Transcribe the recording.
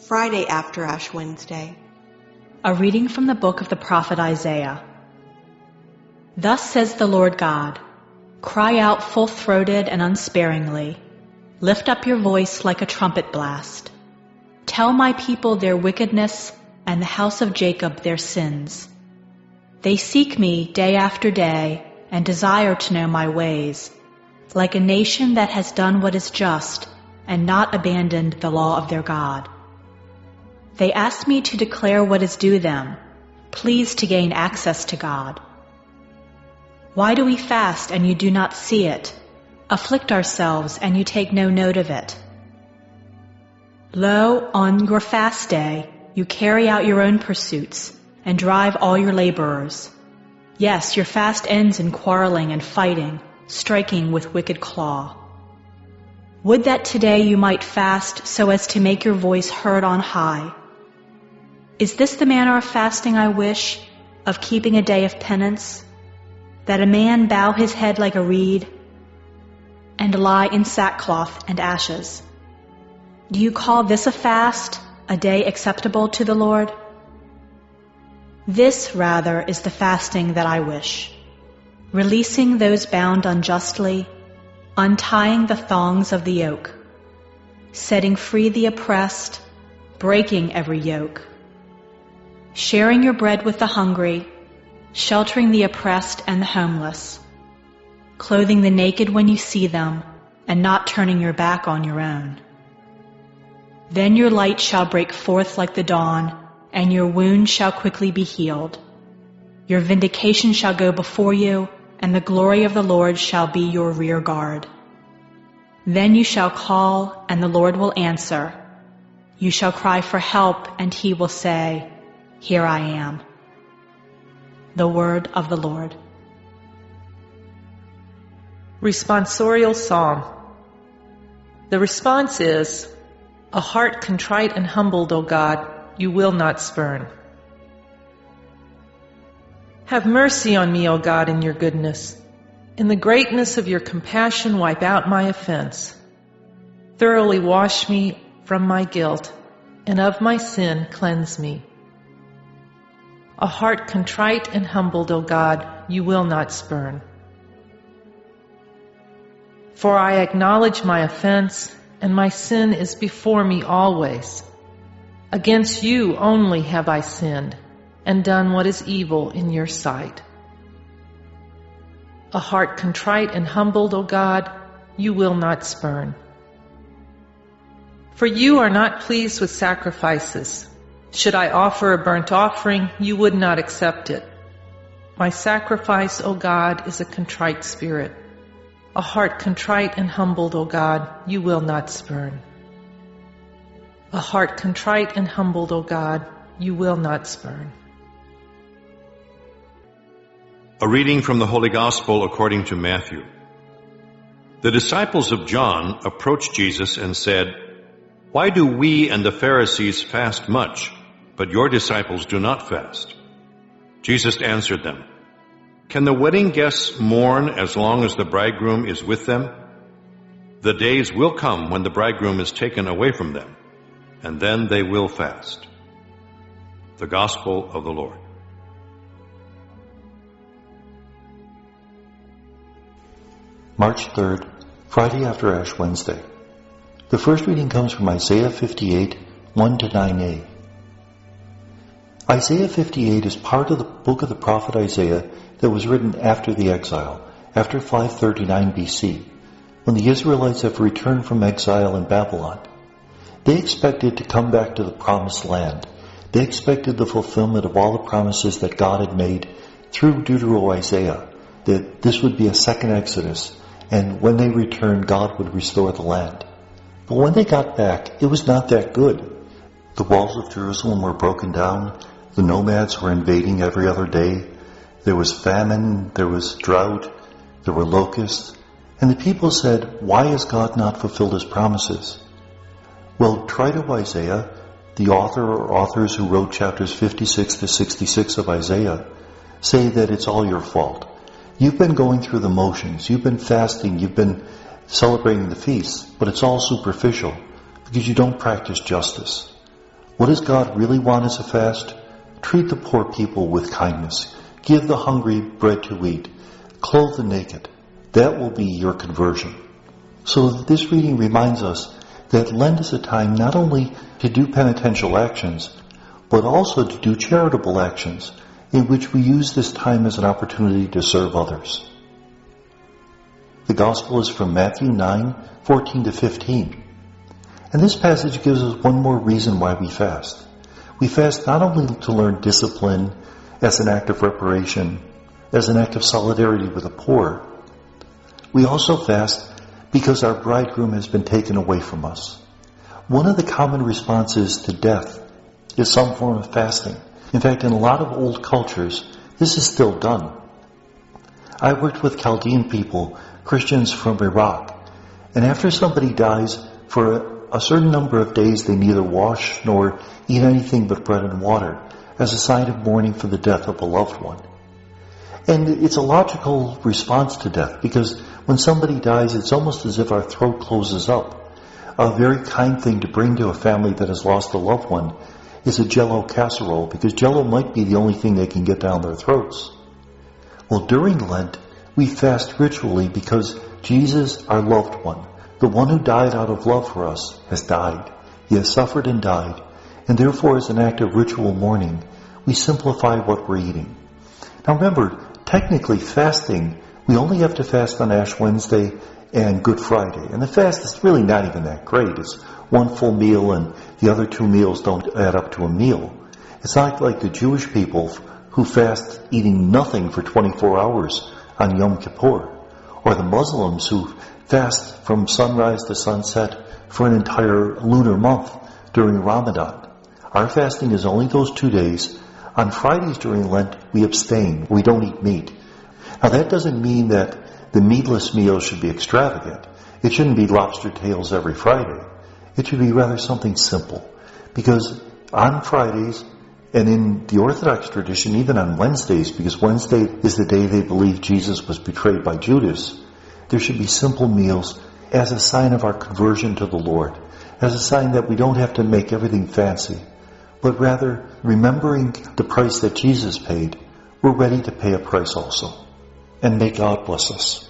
Friday after Ash Wednesday. A reading from the book of the prophet Isaiah. Thus says the Lord God, cry out full-throated and unsparingly. Lift up your voice like a trumpet blast. Tell my people their wickedness and the house of Jacob their sins. They seek me day after day and desire to know my ways, like a nation that has done what is just and not abandoned the law of their God. They ask me to declare what is due them, pleased to gain access to God. Why do we fast and you do not see it, afflict ourselves and you take no note of it? Lo, on your fast day, you carry out your own pursuits and drive all your laborers. Yes, your fast ends in quarreling and fighting, striking with wicked claw. Would that today you might fast so as to make your voice heard on high. Is this the manner of fasting I wish, of keeping a day of penance, that a man bow his head like a reed, and lie in sackcloth and ashes? Do you call this a fast, a day acceptable to the Lord? This, rather, is the fasting that I wish, releasing those bound unjustly, untying the thongs of the yoke, setting free the oppressed, breaking every yoke, sharing your bread with the hungry, sheltering the oppressed and the homeless, clothing the naked when you see them, and not turning your back on your own. Then your light shall break forth like the dawn, and your wound shall quickly be healed. Your vindication shall go before you, and the glory of the Lord shall be your rear guard. Then you shall call, and the Lord will answer. You shall cry for help, and he will say, Here I am. The word of the Lord. Responsorial Psalm. The response is, a heart contrite and humbled, O God, you will not spurn. Have mercy on me, O God, in your goodness. In the greatness of your compassion, wipe out my offense. Thoroughly wash me from my guilt, and of my sin cleanse me. A heart contrite and humbled, O God, you will not spurn. For I acknowledge my offense, and my sin is before me always. Against you only have I sinned, and done what is evil in your sight. A heart contrite and humbled, O God, you will not spurn. For you are not pleased with sacrifices. Should I offer a burnt offering, you would not accept it. My sacrifice, O God, is a contrite spirit. A heart contrite and humbled, O God, you will not spurn. A heart contrite and humbled, O God, you will not spurn. A reading from the Holy Gospel according to Matthew. The disciples of John approached Jesus and said, Why do we and the Pharisees fast much, but your disciples do not fast? Jesus answered them, Can the wedding guests mourn as long as the bridegroom is with them? The days will come when the bridegroom is taken away from them, and then they will fast. The Gospel of the Lord. March 3rd, Friday after Ash Wednesday. The first reading comes from Isaiah 58, 1-9a. Isaiah 58 is part of the book of the prophet Isaiah that was written after the exile, after 539 BC, when the Israelites have returned from exile in Babylon. They expected to come back to the promised land. They expected the fulfillment of all the promises that God had made through Deutero-Isaiah, that this would be a second Exodus, and when they returned, God would restore the land. But when they got back, it was not that good. The walls of Jerusalem were broken down. The nomads were invading every other day. There was famine, there was drought, there were locusts. And the people said, Why has God not fulfilled his promises? Well, try to Isaiah, the author or authors who wrote chapters 56 to 66 of Isaiah, say that it's all your fault. You've been going through the motions. You've been fasting. You've been celebrating the feasts. But it's all superficial because you don't practice justice. What does God really want as a fast? Treat the poor people with kindness. Give the hungry bread to eat. Clothe the naked. That will be your conversion. So this reading reminds us that Lent is a time not only to do penitential actions, but also to do charitable actions, in which we use this time as an opportunity to serve others. The Gospel is from Matthew 9:14-15. And this passage gives us one more reason why we fast. We fast not only to learn discipline as an act of reparation, as an act of solidarity with the poor, we also fast because our bridegroom has been taken away from us. One of the common responses to death is some form of fasting. In fact, in a lot of old cultures, this is still done. I worked with Chaldean people, Christians from Iraq, and after somebody dies, for a certain number of days they neither wash nor eat anything but bread and water, as a sign of mourning for the death of a loved one. And it's a logical response to death, because when somebody dies, it's almost as if our throat closes up. A very kind thing to bring to a family that has lost a loved one is a Jell-O casserole, because Jell-O might be the only thing they can get down their throats. Well, during Lent, we fast ritually because Jesus, our loved one, the one who died out of love for us, has died. He has suffered and died, and therefore as an act of ritual mourning, we simplify what we're eating. Now remember, technically fasting, we only have to fast on Ash Wednesday and Good Friday. And the fast is really not even that great. It's one full meal and the other 2 meals don't add up to a meal. It's not like the Jewish people who fast eating nothing for 24 hours on Yom Kippur, or the Muslims who fast from sunrise to sunset for an entire lunar month during Ramadan. Our fasting is only those 2 days. On Fridays during Lent, we abstain. We don't eat meat. Now that doesn't mean that the meatless meal should be extravagant. It shouldn't be lobster tails every Friday. It should be rather something simple. Because on Fridays, and in the Orthodox tradition, even on Wednesdays, because Wednesday is the day they believe Jesus was betrayed by Judas, there should be simple meals as a sign of our conversion to the Lord, as a sign that we don't have to make everything fancy, but rather, remembering the price that Jesus paid, we're ready to pay a price also. And may God bless us.